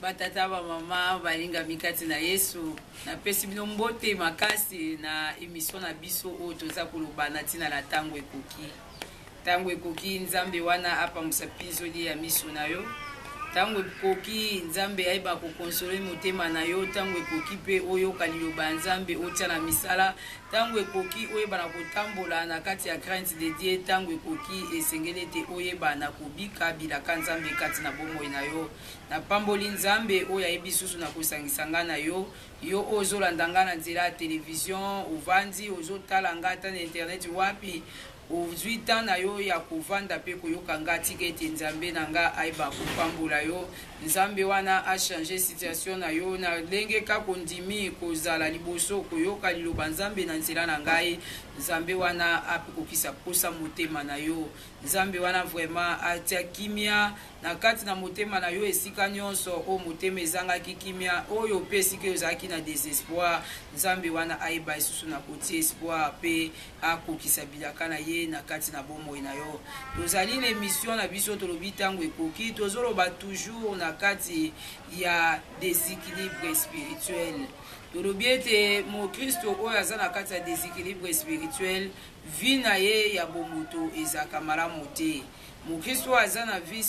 batata ba mama balinga mikati na Yesu na pesi bino mbote makasi na emission na biso o toza kolobana tina na tango ekoki nzambe wana apa musapinzoli ya miso na yo tango ekoki nzambe aiba ko konsole motema na yo tango ekoki pe oyo kaliloba nzambe otia na misala tango ekoki oyeba na kotambola na kati ya crainte de Dieu tango ekoki esengeli te oyeba na kobika bilaka nzambe kati na bomoi na yo na pamboli nzambe oyo ayebi susu na kosangisanga na yo ozolanda nga na nzela ya television ovandi ozotala nga ata na internet wapi ozwi temps na yo ya kovanda pe koyoka nga tika ete nzambe na nga aiba kopambola yo nzambe wana achange situation na yo na lenge kaka ondimi kozala liboso koyoka liloba nzambe na nzela na ngai nzambe wana apekokisa kosa motema na yo nzambe wana vraiment atia kimia na kati na motema na yo esika nyonso o motema ezangaki kimia oyo pe esika ozalaki na désespoir nzambe wana aiba lisusu na kotia espoir pe akokisa bilaka na ye na kati na bomoi na yo tozali na émission na biso tolobi ntango ekoki tozoloba toujours na kati ya déséquilibre spirituel tolobi ete mokristo oyo aza na kati ya déséquilibre spirituel vi na ye ya bomoto ezalaka malamu te mokristo aza na vie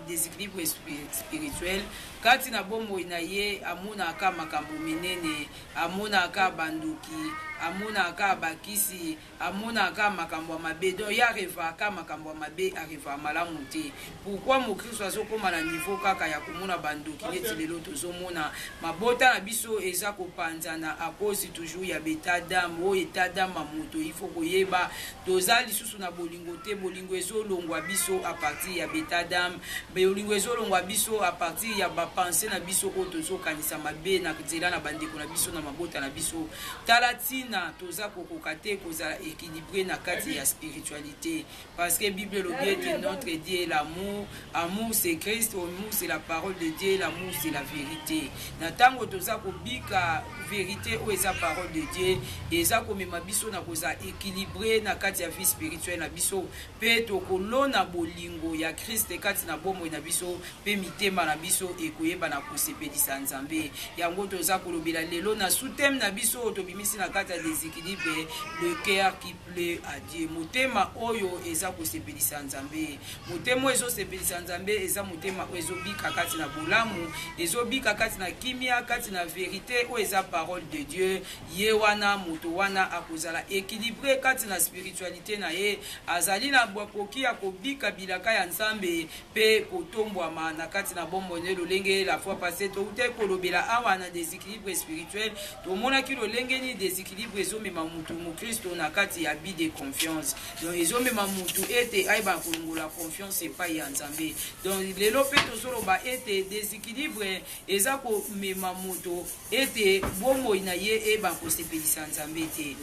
déséquilibre spirituel kati na bomoi na ye amonaka makambo minene amonaka banduki amonaka bakisi amonaka makambo ya mabe donc ya arevaka makambo ya mabe areva malamu te pourquoi mokristo azokóma na niveau kaka ya komona banduki neti lelo tozomona mabota na biso eza kopanzana a cause toujours ya betadame oyo etadame ya moto ifo koyeba toza lisusu na bolingo te bolingo ezolongwa biso a partir ya betadame bolingo ezolongwa biso a partir ya bapense na biso oyo tozokanisa mabe na nzela na bandeko na biso na mabota na biso tala tina toza kokoka te kozala équilibré na kati ya spiritualité parce que Bible lobi ete notre Dieu est l'amour amour c'est Christ amour c'est la parole de Dieu l'amour c'est la vérité na tango toza kobika vérité oyo eza parole de Dieu eza komema biso na kozala équilibré na kati ya vie spirituelle na biso pe tokolona bolingo ya Christ kati na bomoi na biso pe mitema na biso ekoyeba na kosepelisa nzambe yango toza kolobela lelo na sous-thème na biso tobimisi na kati ya déséquilibre le cœur qui plaît à Dieu motema oyo eza kosepelisa nzambe motema ezosepelisa nzambe eza motema oyo ezobika kati na bolamu ezobika kati na kimia kati na vérité oyo eza parole de Dieu ye wana moto wana akozala équilibré kati na spiritualité na ye azali na bwakoki ya kobika bilaka ya nzambe pe kotombwama na kati na bombone lolenge la fois passée toute kolobela awa na déséquilibre spirituel tomonaki lolenge ni déséquilibre ezomema mutu mokristo na kati ya bi de confiance donc ezomema mutu ete aiba kolongola confiance epai ya nzambe donc lelo pe tozoloba ete déséquilibre eza komema mutu ete bomoi na ye eba kosepelisa nzambe te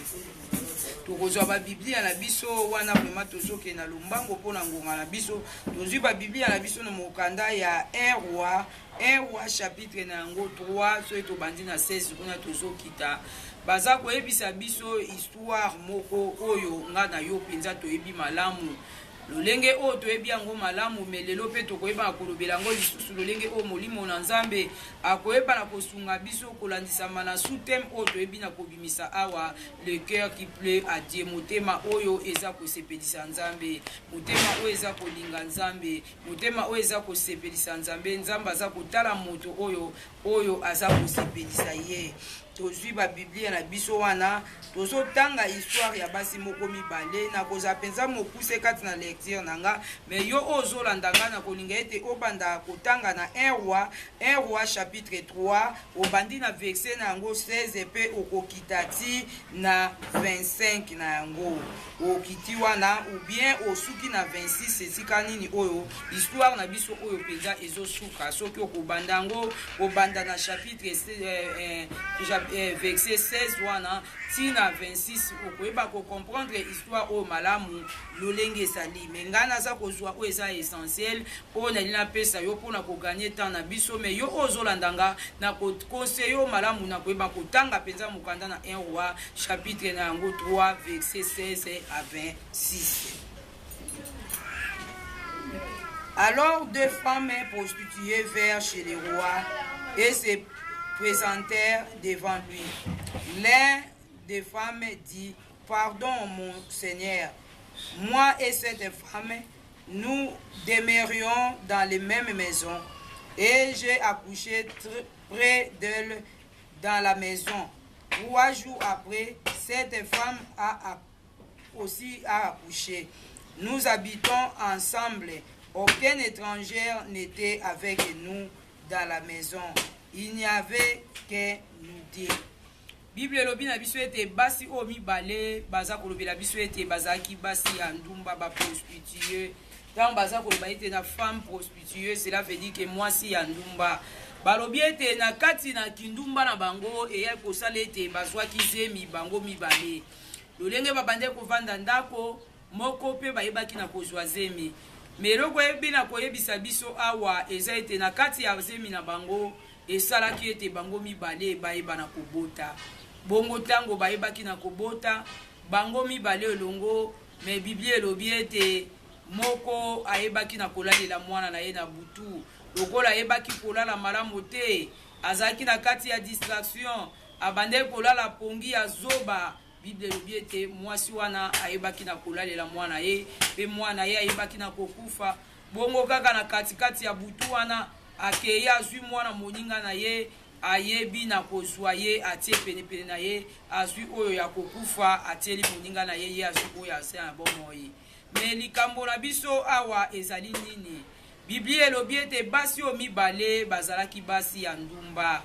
tokozwa babiblia na biso wana vrema tozoke na lombango mpona ngonga na biso tozwi babiblia na biso na mokanda ya 1 roi chapitre na yango 3 soki tobandi na 16 kuna tozokita baza koyebisa biso histoire moko oyo nga na yo mpenza toyebi malamu lolenge oyo toyebi yango malamu me lelo mpe tokoyeba kolobela yango lisusu lolenge oyo molimo na nzambe akoyeba na kosunga biso kolandisama na sous-thème oyo toyebi na kobimisa awa le cœur qui plaît à Dieu motema oyo eza kosepelisa nzambe motema oyo eza kolinga nzambe motema oyo eza kosepelisa nzambe nzambe aza kotala moto oyo aza kosepelisa ye tozwi babiblia na biso wana tozotanga histoire ya basi moko mibale na koza penza mokuse kati na lecture nanga mais yo ozolanda nga na kolinga ete obanda kotanga na 1 roi chapitre 3 obandi na verset na yango 16 pe okokita ti na 25 na yango okiti wana ou bien osuki na 26 esika nini oyo histoire na biso oyo penza ezosuka soki okobanda yango obanda na chapitre verset 16 wana tina 26 okoyeba comprendre histoire oyo malamu lolenge esali me ngai naza kozwa oyo eza essentiel oyo nali napesa yo mpona koganye temps na biso me yo ozolandanga na conseil yo malamu na koyeba kotanga mpenza mokanda na 1 roi chapitre na yango 3 verset 16 à 26 Alors 2 femmes prostituées vinrent chez le roi et se présentèrent devant lui. L'un des femmes dit, pardon mon Seigneur, moi et cette femme, nous demeurions dans les mêmes maisons et j'ai accouché près d'elle dans la maison. 3 jours après, cette femme a aussi accouché. Nous habitons ensemble. Aucun étranger n'était avec nous dans la maison. Il n'y avait que nous deux. Bible lobi na biso ete basi o mibale baza kolobela biso ete bazaki basi ya ndumba ba prostituée. Tant baza koloba ete na femme prostituée, cela veut dire que mwasi ya ndumba. Balobi ete na kati na kindumba na bango eya kosala ete bazwaki zemi bango mibale. Lolenge babande kovanda ndako moko pe bayebaki na kozwa zemi. Meroko ebi na koyebisa biso awa eza ete na kati ya zemi na bango esalaki ete bango mibale bayeba na kobota. Bongo tango bayebaki na kobota bango mibale elongo, me Biblia elobi ete moko ayebaki na kolalela mwana na ye na butu. Lokola ayebaki kolala malamu te, azalaki na kati ya distraction, abande kolala pongi ya zoba. Bible elobi ete mwasi wana ayebaki na kolalela mwana ye, pe mwana ye ayebaki na kokufa. Bongo kaka na katikati ya butu wana akeya azwi mwana moninga na ye, ayebi na kozwa ye atie penepene na ye, azwi oyo ya kokufa atieli moninga na ye, ye azwi oyo ase na bomoi. Me likambo na biso awa ezali nini? Biblia elobi ete basi o mibale bazalaki basi ya ndumba.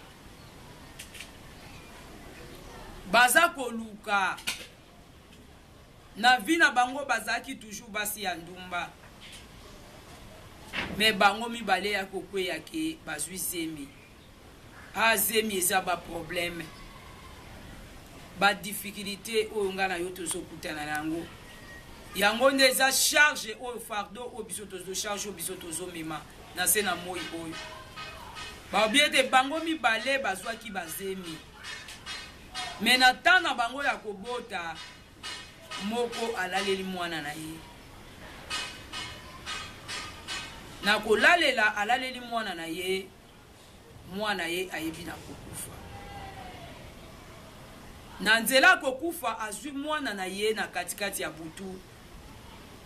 Baza koluka na vi na bango bazalaki toujours basi ya ndumba. Me bango mibale ya kokweya ke bazwi zemi. Zemi eza ba problème, ba difficulté oyo nga na yo tozokutana nango. Yango nde eza charge oyo fardeau oyo biso tozo charge oyo biso tozomema na se na moi oyo. Baobi ete bango mibale bazwaki bazemi. Me na temps na bango ya kobota, moko alaleli mwana na ye. Na kolalela alaleli mwana na ye, mwana ye ayebi na kokufa. Na nzela kokufa azwi mwana na ye na katikati ya butu,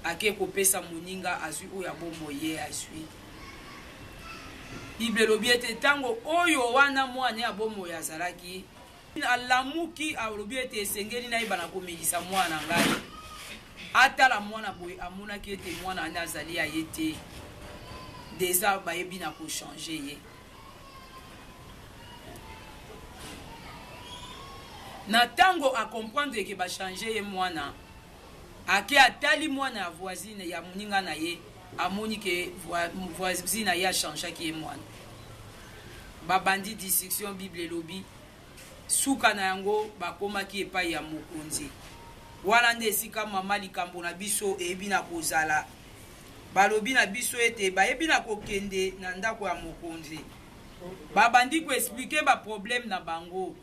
ake kopesa moninga azwi oyo abomo ye azwi. Bible elobi ete tango oyo wana mwana ya bomo ya azalaki, alamuki alobi ete esengeli na yeba na komelisa mwana ngai. Atala mwana boye amonaki ete mwana ane azali ya ye te. Deja bayebi na ko changer ye. Na tango a comprendre que ba changer ye mwana, ake atali mwana ya voisine ya moninga na ye, amoni ke voisine ya changer ki ye mwana. Ba bandi dissection Bible lobi suka na yango bakoma ki epai ya mokonzi. Wana nde esika mama likambo na biso ebi na kozala. Balobi na biso ete bayebi na kokende na ndako ya mokonzi. Babandi ko expliquer ba problème na bango.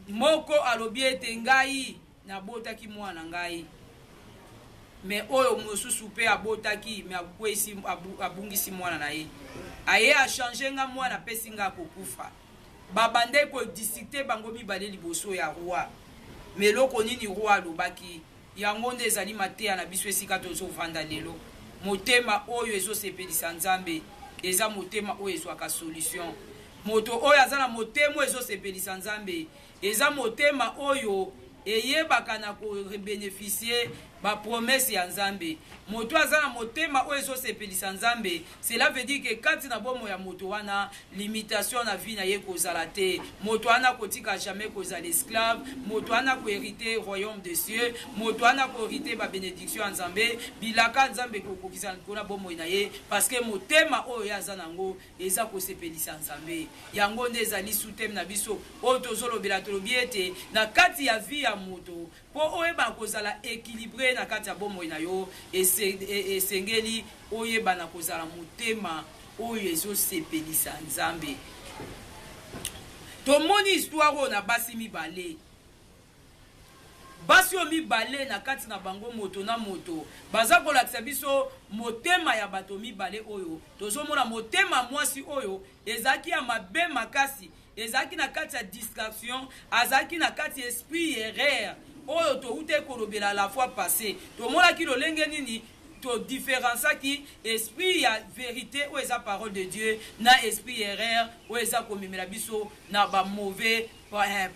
Moko alobi ete ngai na botaki mwana ngai. Me oyo mosusu pe abotaki me akwesi abungisi mwana na ye. Aye a changer nga mwana pesi nga kokufa. Babande ko discuter bango mibale liboso ya roi. Me loko nini roi alobaki yango nde ezali mateya na biso esika tozo vanda lelo. Motema oyo ezo sepelisa Nzambe eza motema oyo ezwaka solution. Moto oyo azana motema ezo sepelisa Nzambe eza motema oyo eyebaka na ko bénéficier ba promesse ya Nzambe. Moto azana motema oyo ezo sepelisa Nzambe, cela veut dire que kati na bomo ya moto wana limitation na vie na ye kozala te. Moto wana kotika jamais kozala esclave, moto wana ko hériter royaume des cieux, moto wana ko hériter ba bénédiction ya Nzambe, bilaka Nzambe ko kokisa kona bomo na ye parce que motema oyo yazana ngo eza ko sepelisa Nzambe. Yango nde ezali sutem na biso oyo tozolobela tolobi ete na kati ya vie ya moto po oyeba kozala équilibré na kati ya bomo na yo esengeli oyeba na kozala motema oyo ezosepelisa Nzambe. Tomoni histoire oyo na basi mibale. basi o mibale na kati na bango moto na moto baza kolakisa biso motema ya bato mibale oyo tozomona motema mwasi oyo ezaki ya mabe makasi ezaki na kati ya distraction azaki na kati esprit erreur oyo toute kolobela la fois passée tomonaki lolenge nini to différencia ki esprit ya vérité ou eza parole de Dieu na esprit erreur ou eza komemela biso na ba mauvais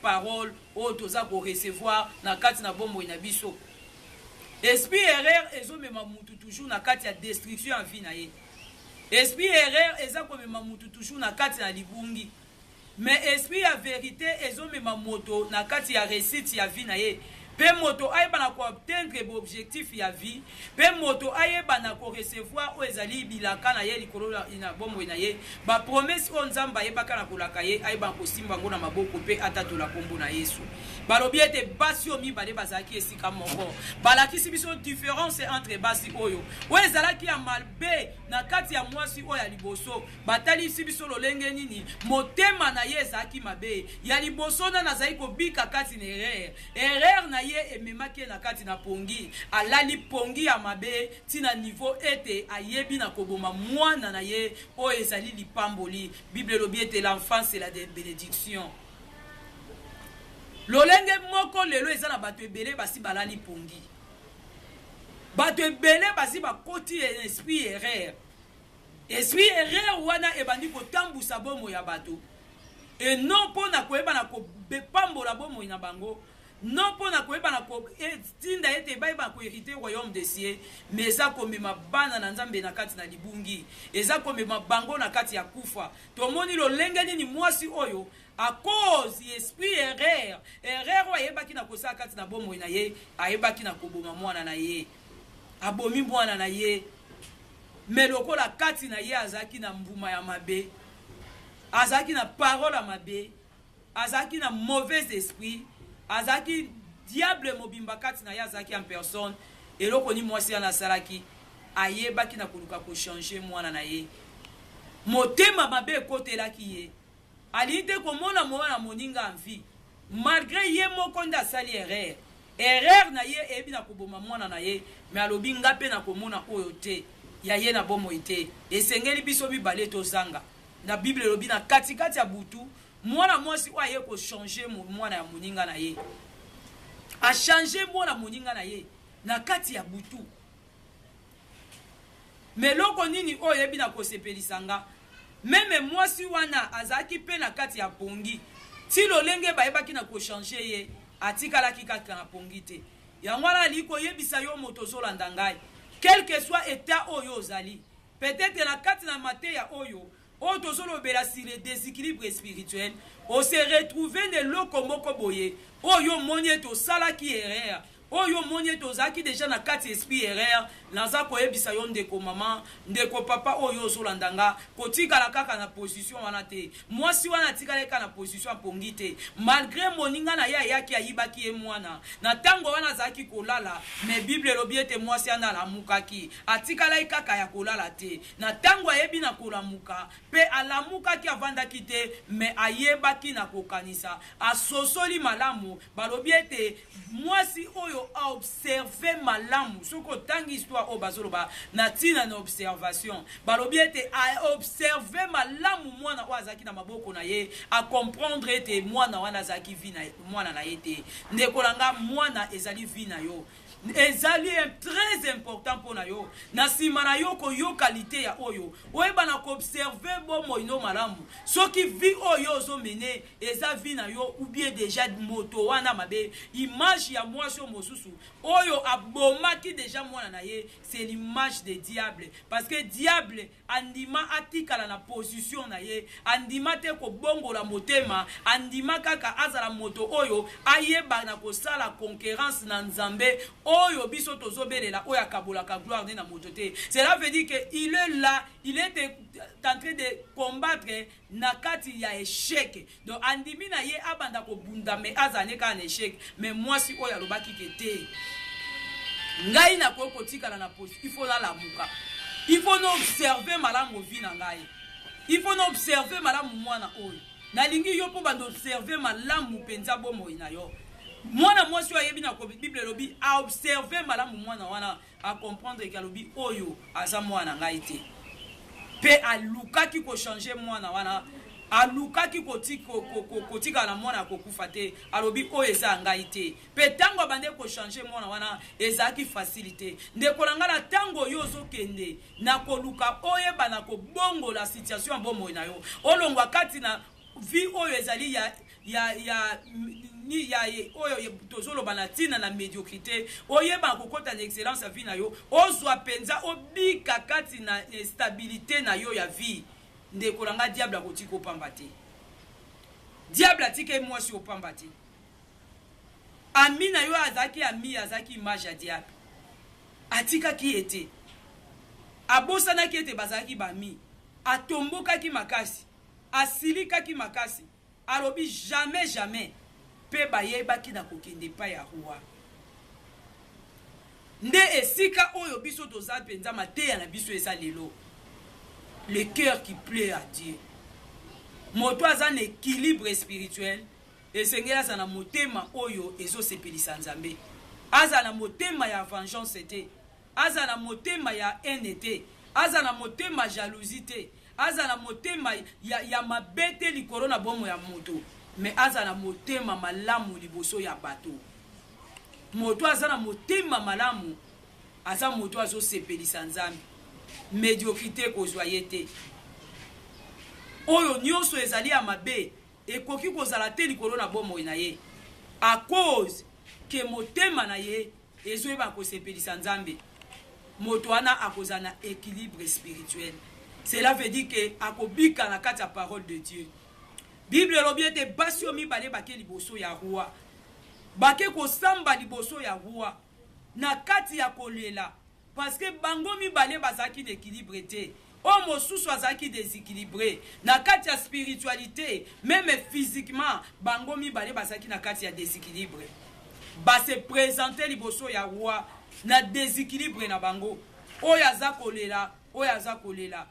parole ou toza ko recevoir na kati na bombo na biso. Esprit erreur ezomema mutu toujours na kati ya destruction en vie na ye. Esprit erreur eza komema mutu toujours na kati na libungi. Mais esprit ya vérité ezomema moto na kati ya réussite ya vie na ye. Pe moto ayeba na ko atteindre objectif ya vie, pe moto ayeba na ko recevoir o ezali bilaka na ye likolo ina bombo na ye, ba promesse on nzamba yeba kana kolaka ye ayeba ko simba ngona maboko pe atatu la kombo na Yesu. Balobi ete basi o mibale bazaki esika moko. Balakisi biso différence entre basi oyo. O ezalaki ya malbe na kati ya mwasi oyo ya liboso. Batali biso lolenge nini motema na ye ezaki mabe. Ya liboso na nazali ko bika kati na erreur. Erreur na ye ememaki na kati na pongi alali pongi ya mabe tina niveau ete ayebi na koboma mwana na ye o ezali lipamboli. Bible lobi ete l'enfant c'est la bénédiction. Lolenge moko lelo eza na bato ebele basi balali pongi. Bato ebele basi bakoti esprit erreur. Esprit erreur wana ebandi kotambusa bomo ya bato. Et non pona koyeba na ko bepambola bomo ina bango. Non pona koyeba na ko tinda ete baiba ko hériter royaume des cieux, mais eza komema bana na nzambe na kati na libungi. Eza komema bango na kati ya kufa. Tomoni lolenge nini mwasi oyo à cause esprit erreur wa yeba ki na kosa kati na bomo na ye ayeba ki na koboma mwana na ye abomi mwana na ye meloko la kati na ye azaki na mbuma ya mabe azaki na parole ya mabe azaki na mauvais esprit azaki diable mobimba kati na ye azaki en personne eloko ni mwasi ana salaki ayeba ki na koluka ko changer mwana na ye motema mabe kotelaki ye alite komona mwana moninga en vie malgré ye moko nda sali erreur na ye ebi na koboma mwana na ye mais alobi ngape na komona oyo te ya ye na bomo ite esengeli biso bibale to zanga na Bible lobi na katikati ya butu mwana mwasi wa ye ko changer mwana ya moninga na ye a changer mwana moninga na ye na kati ya butu meloko nini oyo ebi na kosepelisanga. Même mwasi wana azaki pe na kati ya pongi ti lolenge bayebaki na ko changer ye atikalaki kati na pongi te yango wana liko yebisa yo moto zolanda ngai quel que soit état oyo ozali peut-être na kati na mateya oyo tozolobela sur le déséquilibre spirituel on se retrouver ne loko moko boye oyo moni tosalaki erreur oyo moni tozaki déjà na kati esprit erreur naza koyebisa yo ndeko mama ndeko papa oyo ozolandanga kotikala kaka na position wana te mwasi wana tikaleka na position pongi te malgré moninga na ya yaki ayibaki ye mwana na tango wana zaki kolala mais Bible lobi ete mwasi ana alamukaki atikala kaka ya kolala te na tango ayebi na kolamuka pe alamukaki avandaki te mais ayebaki na kokanisa asosoli malamu balobi ete mwasi oyo a observer malamu soko tangi histoire o bazoloba na tina na observation balobi ete a observer malamu mwana o azaki na maboko na ye a comprendre ete mwana wana azaki vi na mwana na ye te ndeko langa mwana ezali vi na yo ezali très important pour na yo na sima na yo ko yo qualité ya oyo oyeba na ko observer bomo ino malamu soki vi oyo zo mene eza vi na yo ou bien déjà moto wana mabe image ya mwasi mosusu oyo abomaki déjà mwana na ye c'est l'image de diable parce que diable andima atikala na position na ye andima te ko bongola motema andima kaka azala moto oyo ayeba na ko sala concurrence na nzambe oyo biso tozobelela oyo akabolaka gloire na moto te. Cela veut dire que il est là, il est en train de combattre na kati ya échec. Donc andimi na ye abanda ko bunda me azane ka na échec mais moi si oyo alobaki kete ngai na ko kotikala na poste il faut la muka il faut observer malamu vi na ngai il faut observer malamu mwana oyo na lingi yo po bando observer malamu penza bomo ina yo Mwana mwasi wa yebi na Bible lobi a observer malamu mwana wana a comprendre que lobi oyo aza mwana ngai te. Pe aluka ki ko changer mwana wana aluka ki ko tika na mwana ko kufa te alobi oyo eza ngai te. Pe tango bande ko changer mwana wana eza ki facilité. Ndeko na ngala tango yo zo kende na ko luka oyeba na ko bongo la situation bomo na yo. Olongwa kati na vi oyo ezali ya oyo tozolo banatina na médiocrité oyeba kokota na excellence ya vie na yo ozwa penza obika kati na stabilité na yo ya vie ndeko langa diable akotiko pamba te diable atike mwasi opamba te ami na yo azaki ami azaki image ya diable atika ki ete abosana ki ete bazaki bami atomboka ki makasi asilika ki makasi alobi jamais pe bayeba ki na kokende pa ya roi nde esika oyo biso toza penza mateya na biso eza lelo le cœur qui plaît à Dieu moto aza na équilibre spirituel esengeli aza na motema oyo ezosepelisa nzambe aza na motema ya vengeance te aza na motema ya haine te aza na motema jalousie te aza na motema ya mabete likolo na bomo ya moto mais aza na motema malamu liboso ya bato moto aza na motema malamu aza moto azo sepelisa nzambe médiocrité kozwa ye te oyo nyonso ezali ya mabe ekoki kozala te likolo na bomo na ye à cause ke motema na ye ezoyeba kosepelisa nzambe moto wana akozala na équilibre spirituel. Cela veut dire que akobika na kati ya parole de Dieu. Bible lobi ete basi omi bale bake liboso ya roi. Bake kosamba liboso ya roi. Na kati ya kolela. Parce que bango mi bale bazaki d'équilibre te. O mosusu azaki déséquilibré. Na kati ya spiritualité, même physiquement, bango mi bale bazaki na kati ya déséquilibre. Ba se présenter liboso ya roi na déséquilibre na bango. Oyaza kolela, oyaza kolela.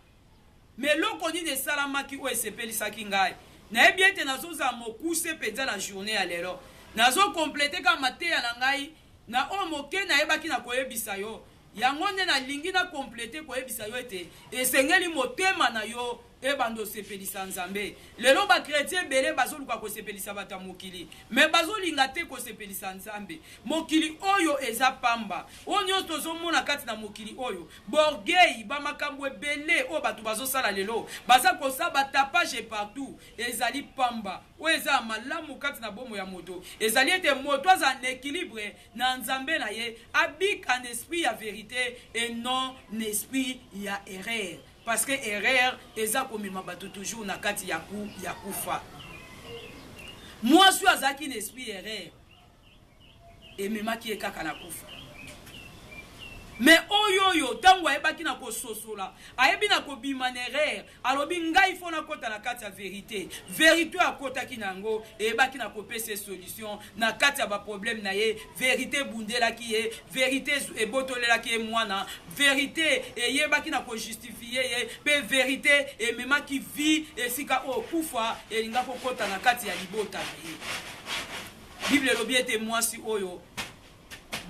Mais loko ni de salamaki o esepelisaki ngai na ebiete nazoza mokuse penza na journée ya lelo nazo compléter ka mateya na ngai na o moke na ebaki na koyebisa yo yango nde na lingi na compléter koyebisa yo ete esengeli motema na yo ebando sepelisa nzambe lelo ba chrétien belé bazoluka ko sepelisa bata mokili mais bazolinga te ko sepelisa nzambe mokili oyo eza pamba onyo tozomona kati na mokili oyo borgei ba makambo ebele o batu bazosala lelo baza ko sa batapage partout ezali pamba o eza malamu kati na bomo ya moto ezali ete moto aza en équilibre na nzambe na ye habite en esprit ya vérité et non esprit ya erreur. Parce que erreur eza komema bato toujours na kati ya kufa. Moi je suis azaki l'esprit erreur et mema ki ekaka na kufa. Mais oyo tango ayebaki na kososola ayebi na kobima na erreur alobi ngai fona kota na kati ya vérité vérité akotaki nango eyebaki na kopesa solution na kati ya ba problème na ye vérité bundelaki ye vérité ebotolelaki ye mwana vérité eyebaki na ko justifier ye pe vérité ememaki vie esika o kufa elinga kokota na kati ya libota na ye. Bible lobi ete mwasi oyo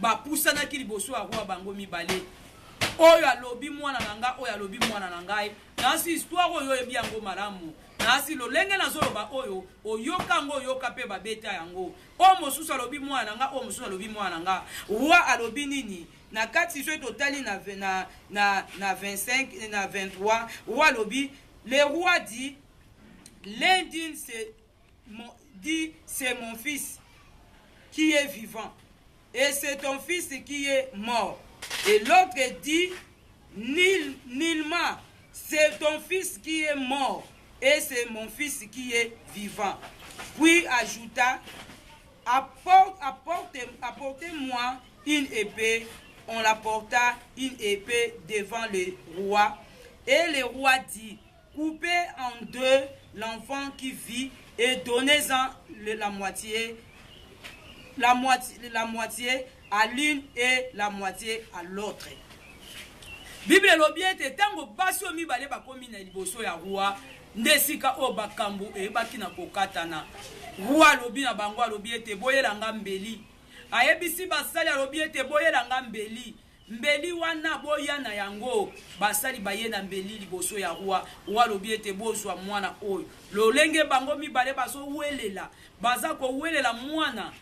ba pusana ki liboso akwa bango mibale oyo alobi mwana nanga oyo alobi mwana nangai nasi histoire oyo ebi yango malamu nasi lolenge nazoloba oyo oyoka ngo yoka pe babeta yango o mosusu alobi mwana nanga o mosusu alobi mwana nanga roi alobi nini na kati so totali na 25 na 23 roi alobi le roi dit l'un dit c'est mon fils qui est vivant et c'est ton fils qui est mort. Et l'autre dit, nullement, c'est ton fils qui est mort, et c'est mon fils qui est vivant. Puis ajouta, apportez-moi une épée. On apporta une épée devant le roi. Et le roi dit, coupez en deux l'enfant qui vit et donnez-en la moitié à l'une et la moitié à l'autre. Bible lobi ete tango baso mibale bakomi na liboso ya roi ndesika o bakambu e bakina kokatana roi lobi na bango lobi ete boyelanga mbeli ayebisi basali lobi ete boyelanga mbeli mbeli wana boya na yango basali bayena mbeli liboso ya roi lobi ete bozwa mwana oyo lolenge bango mibale baso welela baza ko welela mwana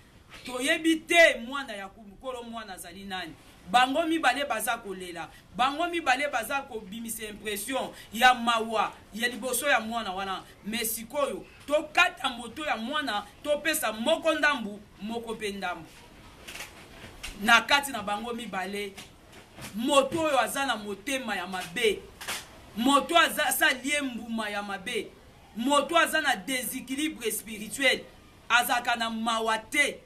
toyebi te mwana ya kumukolo mwana zali nani bango mibale baza kolela bango mibale baza ko bimisa impression ya mawa ya liboso ya mwana wana mesikoyo to kata moto ya mwana to pesa moko ndambu moko pe ndambu na kati na bango mibale moto oyo aza na motema ya mabe moto aza salie mbuma ya mabe moto aza na déséquilibre spirituel azaka na mawa te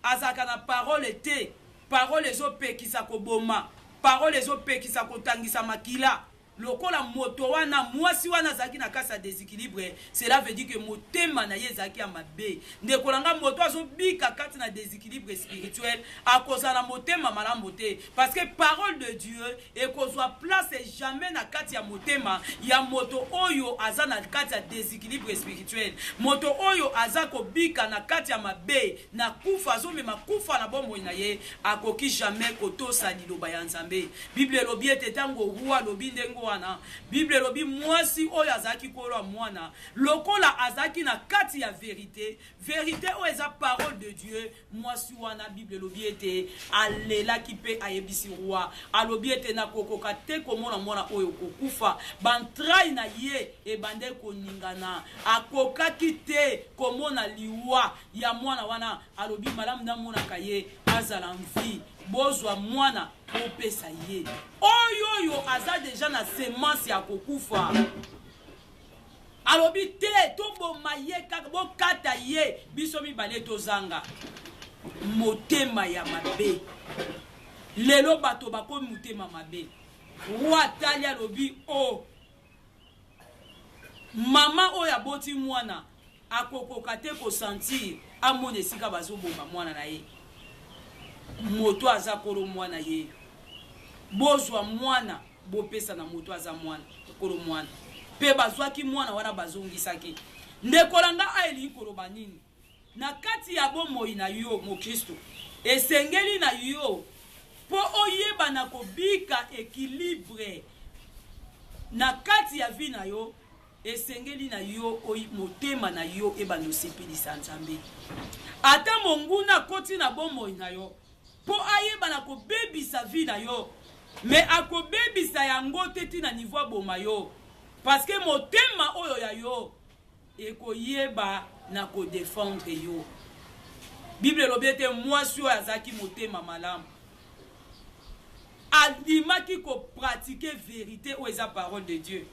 azaka na parole te parole ezopekisa koboma parole ezopekisa kotangisa makila lokola moto wana mwasi wana zaki na kasa déséquilibre cela veut dire que motema na ye zaki ya mabe ndekolanga moto azobika kati na déséquilibre spirituel akoza na motema malamu te parce que parole de Dieu ekozwa place jamais na kati ya motema ya moto oyo aza na kati ya déséquilibre spirituel moto oyo aza kobika na kati ya mabe na kufa azomema kufa na bomoi na ye akoki jamais kotosa liloba ya Nzambe Bible elobi ete tango roi lobi ndengo wana Bible lobi mwasi oyo azaki kolwa mwana lokola azaki na kati ya vérité vérité oyo eza parole de Dieu mwasi wana Bible lobi ete alelaki pe ayebisi roi alobi ete na kokoka te komona mwana oyo kokufa bantrai na ye ebande koningana akokaki te komona liwa ya mwana wana alobi malamu na monaka ye azala mvi bozwa mwana opesa ye oyo aza deja na semence ya kokufa alobi te toboma ye kaka bokata ye biso mibale tozanga motema ya mabe lelo bato bakomi motema mabe roi tali alobi o mama oyo aboti mwana akokoka te kosentir amona esika bazoboma mwana na ye moto aza kolo mwana ye bozwa mwana bopesa na moto aza mwana kolo mwana pe bazwaki mwana wana bazongisaki ndekolanga aeli koloba nini na kati ya bomoi na yo mo Kristo esengeli na yo po oyeba na kobika équilibre na kati ya vie na yo esengeli na yo motema na yo ebando sepelisa Nzambe ata monguna koti na bomoi na yo po ayeba na kobebisa vie na yo mais akobebisa yango te na niveau boma yo parce que motema oyo ya yo ekoyeba na ko défendre yo Bible lobete mwasi oyo azaki motema malamu adimaki ko pratiquer vérité oyo eza parole de Dieu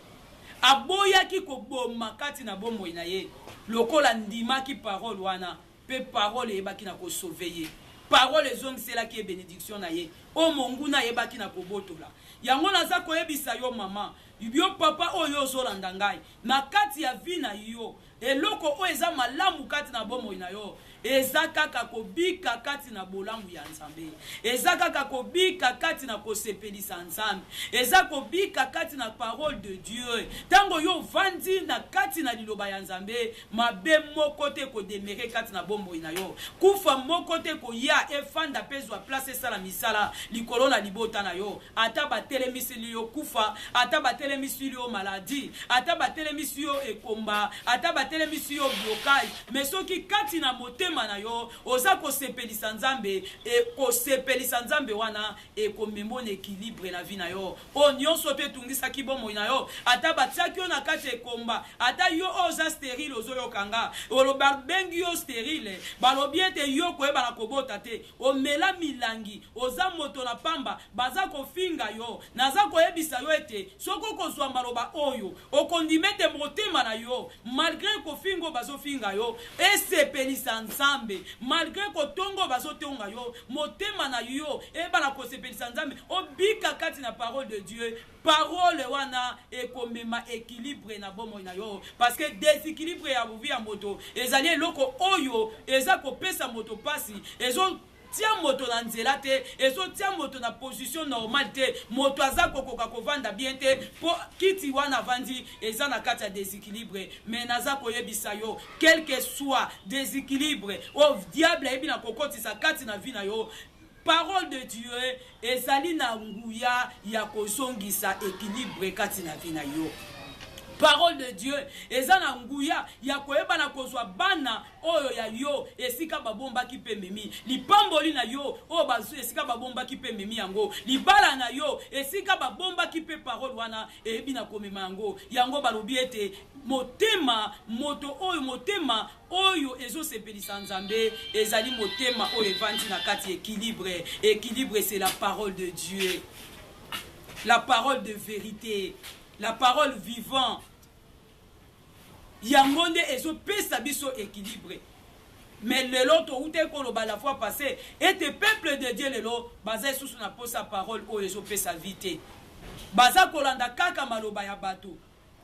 aboyaki ko boma kati na bomoi na ye lokola ndimaki parole wana pe parole ebaki na ko sauver ye parole ezongiselaki bénédiction na ye o monguna yebaki na kobotola yango naza koyebisa yo mama yo papa oyo ozolanda ngai na kati ya vie na yo eloko oyo eza malamu kati na bomoi na yo eza kaka kobika kati na bolamu ya Nzambe eza kaka kobika kati na kosepelisa Nzambe eza kobika kati na parole de Dieu tango yo vandi na kati na liloba ya Nzambe mabe moko te ko demere kati na bomoi na yo kufa moko te ko ya efanda pezwa place sala misala likolo na libota na yo ata batelemisi yo kufa ata batelemisi yo maladie ata batelemisi yo ekomba ata batelemisi yo blocage mais soki kati na motema na yo oza kosepelisa Nzambe e kosepelisa Nzambe wana e komemona équilibre na vie na yo o nyonso pe tungisa kibomo na yo ata batiaki yo na kati ekomba ata yo oza stérile ozoyo kanga oloba bengi yo stérile balobi ete yo koyeba na kobota te omela milangi oza moto na pamba baza kofinga yo naza koyebisa yo ete soko kozwa maloba oyo okondimete motema na yo malgré kofingo bazofinga yo esepelisa Nzambe malgré kotongo bazotonga yo motema na yo eba na kosepelisa Nzambe obika kati na parole de Dieu parole wana ekomema équilibre na bomoi na yo parce que déséquilibre ya buvia moto ezali eloko oyo eza kopesa moto pasi ezo tia moto na nzela te, ezo tia moto na position normale te, moto aza kokoka kovanda bien te, po kiti wana vandi eza na kati ya déséquilibre. Mais naza koyebisa yo, quel que soit déséquilibre, o diable ebi na kokotisa kati na vi na yo, parole de Dieu ezali na nguya ya kozongisa équilibre kati na vi na yo. Parole de Dieu eza na nguya ya koyeba na kozwa bana oyo ya yo esika babomba ki pe memi, lipamboli na yo oyo bazu esika babomba ki pe memi yango, libala na yo esika babomba ki pe parole wana ebi na komema yango. Yango balobi ete motema moto oyo motema oyo ezo sepelisa nzambe ezali motema oyo evandi na kati équilibre. Équilibre, c'est la parole de Dieu, la parole de vérité, la parole vivante. Yangonde ezo pesa biso équilibré. Mais le lot ou te koloba la fois passée, et te peuple de Dieu lelo baza sous na posa parole o ezo pesa vite. Baza kolanda kaka maloba ya bato.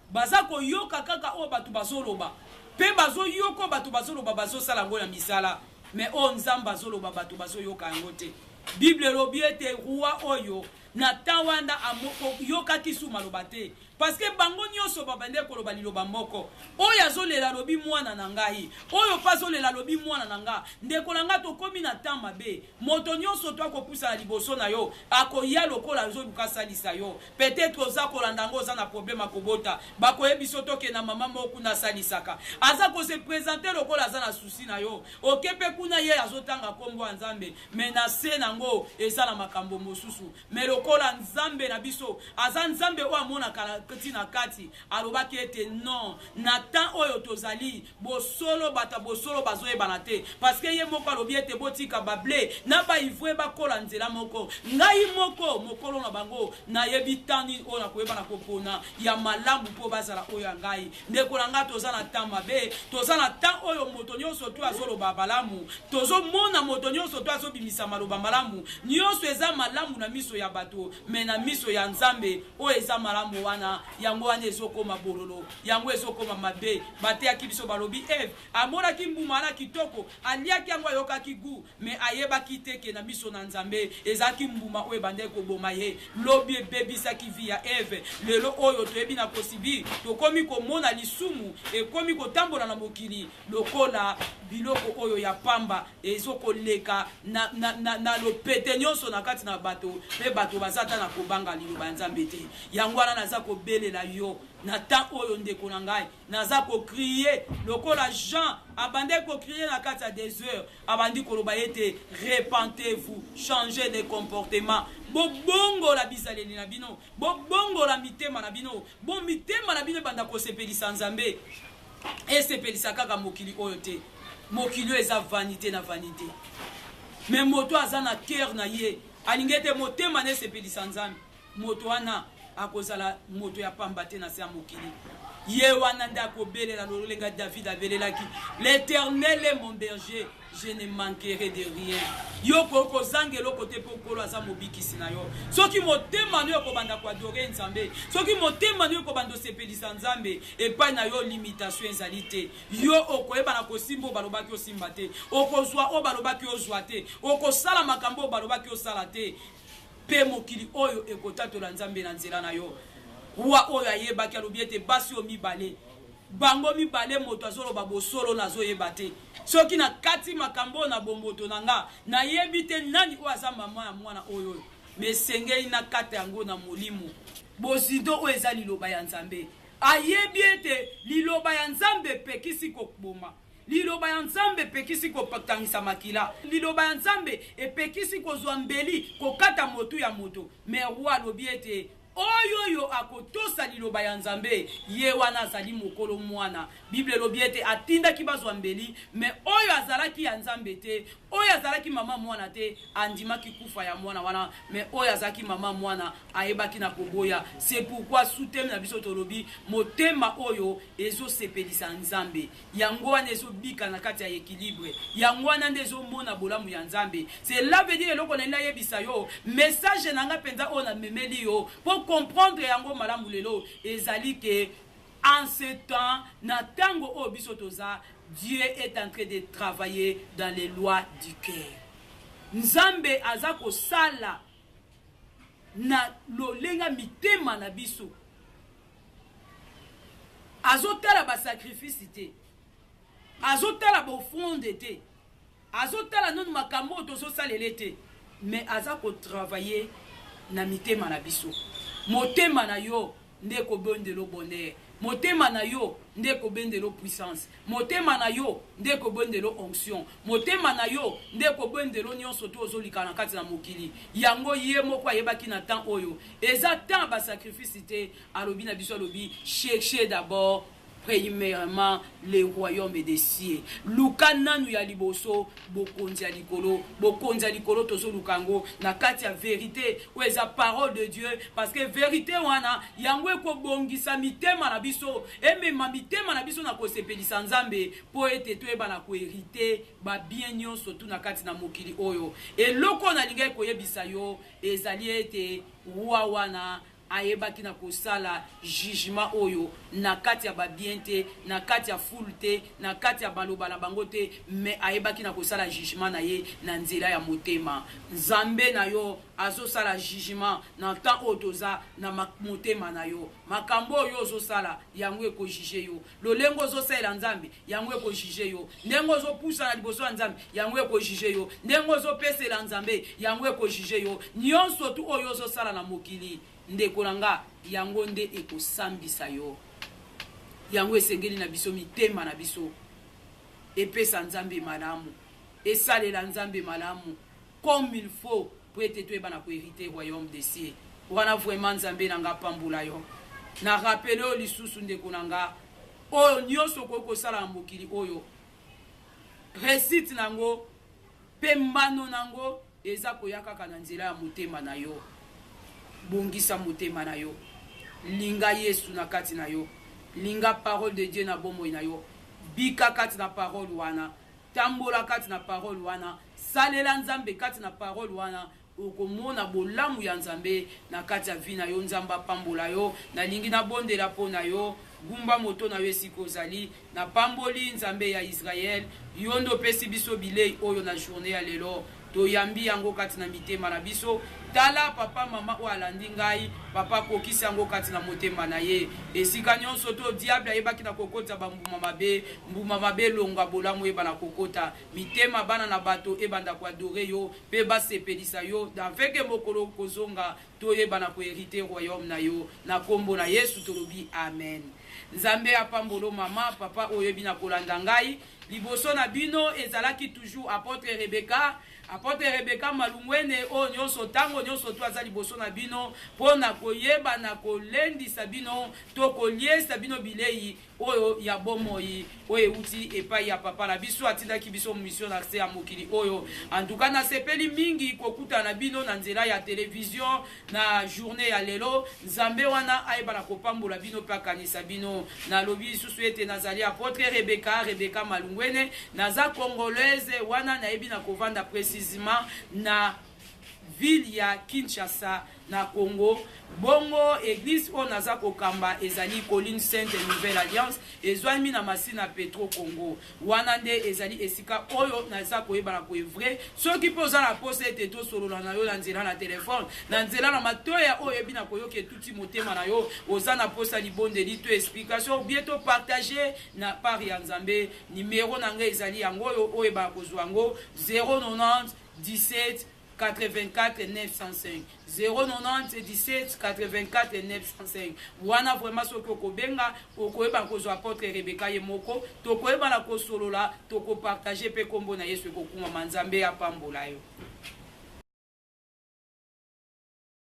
Baza ko yoka kaka o bato bazoloba. Pe bazo yoko bato bazoloba bazo sala ngo na misala. Mais o nzamba bazoloba bato bazo yoka ngote. Bible lobiete roi oyo na tawanda amoko yoka kisu maloba te. Parce que bango nyonso babande koloba liloba moko. Oyo azolela lobi mwana na ngai. Oyo pazolela lobi mwana na nga. Ndeko na nga tokomi na temps mabe. Moto nyonso to akopusa na liboso na yo. Akoya lokola azoluka salisa yo. Peut-être oza kolanda ngo oza na problème akobota. Bakoyebi soto ke na mama moko na salisaka. Aza ko se présenter lokola aza na souci na yo. Okepe kuna ye azotanga kombo nzambe. Mais na se nango eza na makambo mosusu. Mais lokola nzambe na biso aza nzambe o amona kala kati na kati alobaki ete non na temps oyo tozali bosolo bata bosolo bazoyebana te parce que ye moko alobi ete botika bablé na ba ivwe bakola nzela moko ngai moko mokolo na bango na yebi tani oyo na koyebana kopona ya malamu po bazala oyo ngai ndeko na nga toza na temps mabe toza na temps oyo moto nyonso to azoloba malamu tozo mona moto nyonso to azobimisa maloba malamu nyonso eza malamu na miso ya bato mais na miso ya nzambe oyo eza malamu wana yango wana ezokoma bololo yango ezokoma mabe bateyaki biso balobi Eve amonaki mbuma na kitoko aliaki yango ayokaki gu mais ayebaki teke na miso na nzambe ezaki mbuma oyo ebandeki koboma ye lobi ebebisaki vi ya Eve lelo oyo toyebi na kosibi tokomi komona lisumu ekomi kotambola na mokili lokola biloko oyo ya pamba ezokoleka na lopete nyonso na kati na bato pe bato bazata na kobanga liloba nzambe te yango wana naza kobelela yo na temps oyo ndeko na ngai naza ko crier lokola Jean abande ko crier na kati ya des heures abandi koloba ete repentez-vous, changez de comportement bobongo la bizaleli na bino bobongo la mitema na bino bon mitema na bino banda ko sepelisa nzambe et sepelisa kaka mokili oyo te mokili eza vanité na vanité mais moto aza na cœur na ye alingete motema ne sepelisa nzambe moto wana akozala moto ya pamba te na se ya mokili ye wana nde akobelela lolenga David abelelaki l'Éternel est mon berger je ne manquerai de rien yoko kozangelo kote pokolo aza mobikisi na yo soki motema no yokobanda ko adorer nzambe soki motema no yokobanda sepelisa nzambe epai na yo limitation ezali te yo okoyeba na kosimba balobaki osimba te okozwa o balobaki ozwa te okosala makambo balobaki osala te pe mokili oyo ekotatola nzambe na nzela na yo wa oyo ayebaki alobi ete basi o mibale bango mibale moto azoloba bosolo nazoyeba te soki na kati makambo na bomboto na nga nayebi te nani oyo aza mama ya mwana oyo mesengeli na kati yango na molimo bozindo oyo eza liloba ya nzambe ayebi ete liloba ya nzambe pekisi koboma liloba ya nzambe pekisi kopatangisa makila liloba ya nzambe epekisi kozwa mbeli kokata motu ya moto me roi alobi ete oyo akotosa liloba ya nzambe ye wana azali mokolo mwana Bible lobi ete atindaki bazwa mbeli me oyo azalaki ya nzambe te oyo azalaki mama mwana te andimaki kufa ya mwana wana me oyo azalaki mama mwana ayebaki na koboya c'est pourquoi souteme na biso tolobi motema oyo ezosepelisa nzambe yango wana ezobika na kati ya équilibre yango wana nde ezomona bolamu ya nzambe c'est là veut dire eloko na yebisa yo message nanga penza oyo na memeli yo pour comprendre yango malamu lelo ezali ke en ce temps na tango o biso toza Dieu est en train de travailler dans les lois du cœur nzambe aza kosala na lolenga mitema na biso azotala basacrifice te azotala bofronde te azotala nonu makambo tozosalela te mais aza kotravailler na mitema na biso motema na yo nde kobondelo bonheur motema na yo nde kobondelo puissance motema na yo nde kobondelo onction motema na yo nde kobondelo nyonso to ozolika na kati na mokili yango ye moko ayebaki na temps oyo eza temps basacrifice te alobi na biso alobi cherchez d'abord premièrement le royaume des cieux luka nanu ya liboso bokonzi ya likolo tozo lukango na kati ya vérité ou eza parole de Dieu parce que vérité wana yango ekobongisa mitema na biso emema mitema na biso na kosepelisa nzambe po ete toyeba na koherite ba bien nyonso tu na kati na mokili oyo eloko na linga koyebisa yo ezali ete roi wana ayebaki na kosala jugement oyo na kati ya babien te na kati ya foule te na kati ya baloba na bango te mais ayebaki na kosala jugement na ye na nzela ya motema nzambe na yo azosala jugement na temps oyo toza na motema na yo makambo oyo ozosala yango ekojuge yo lolengo ozosalela nzambe yango ekojuge yo ndenge ozopusa na liboso ya nzambe yango ekojuge yo ndenge ozopesela nzambe yango ekojuge yo nyonso tu oyo ozosala na mokili ndeko nanga yango nde ekosambisa yo yango esengeli na biso mitema na biso epesa nzambe malamu esalela nzambe malamu comme il faut pour ete toyeba na koherite royaume des cieux wana vraiment nzambe nanga pambula yo na rappele oyo lisusu ndeko nanga oyo nyonso okoki kosala na mokili oyo réussite nango mpe mbano nango eza koya kaka na nzela ya motema na yo bongisa motema na yo linga Yesu na kati na yo linga parole de Dieu na bomoi na yo bika kati na parole wana tambola kati na parole wana salela nzambe kati na parole wana okomona bolamu ya nzambe na kati ya vi na yo nzamba pambola yo na lingi na bondela po na yo gumba moto na yo esika ozali na pamboli nzambe ya Israel yondo pesi biso bilei oyo na journée ya lelo toyambi yango kati na mitema na biso tala papa mama o alandi ngai papa kokisi yango kati na motema na ye esika nyonso to diable ayebaki na kokota mbuma mabe longa bolamu eba na kokota mitema bana na bato ebanda kwa adore yo pe basepelisa yo daveke mokolo kozonga toyeba na koherite royaume na yo na kombo na Yesu tolobi amen. Nzambe apambolo mama papa oyebi na kolanda ngai liboso na bino ezalaki toujours apôtre Rebecca malungwene o nyonso tango nyonso to azali liboso na bino pona koyeba na kolendisa bino to koliesa bino bilei oyo ya bomoi oyo uti epai ya papa na biso atindaki biso mission na se ya mokili oyo antuka na sepeli mingi kokuta na bino na nzela ya television na journée ya lelo nzambe wana ayeba na kopambola bino pe akanisa bino na lobi susu ete nazali apôtre Rebecca malungwene naza congolaise wana nayebi na kovanda précisément na ville ya Kinshasa na Congo bongo église o naza kokamba ezali Colline Sainte Nouvelle Alliance ezwami na masina Petro Congo wana nde ezali esika oyo naza koyeba na koevre soki poza na pose ete to solola na yo na nzela na telefone na nzela na matoya oyo ebi na koyoka tuti motema na yo oza na posa libondeli to explication bientôt partager na part ya Nzambe numéro na ngai ezali yango oyo ba kozwa yango 090 17 84 905 090 17 84 905 wana vraiment soki okobenga okoyeba kozwa apôtre Rebecca ye moko tokoyeba na kosolola tokopartage pe kombo na Yesu ekokuma Nzambe apambola yo.